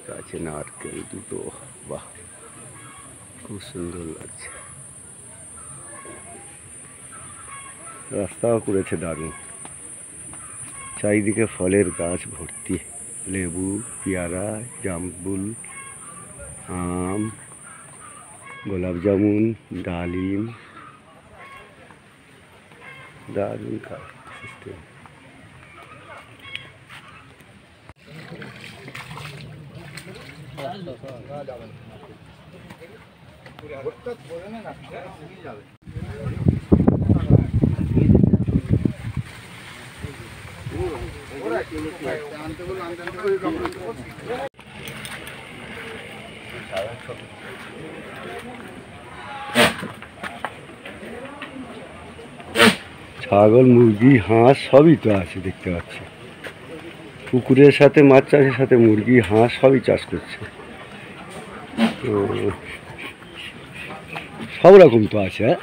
গাছে নারকেল দুটো, বাহ খুব সুন্দর লাগছে। রাস্তাও করেছে দারুণ, চারিদিকে ফলের গাছ ভর্তি, লেবু, পেয়ারা, জামরুল, আম, গোলাপ জামুন, ডালিম, দারুণ সিস্টেম। ছাগল, মুরগি, হাঁস সবই তো আছে দেখতে পাচ্ছি। পুকুরের সাথে মাছ চাষের সাথে মুরগি, হাঁস সবই চাষ করছে। তো সব রকম তো আছে, হ্যাঁ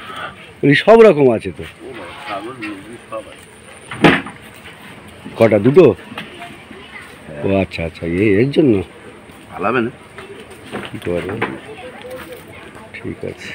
সব রকম আছে তো। কটা, দুটো? ও আচ্ছা আচ্ছা, এর জন্য আলাদা না, ঠিক আছে।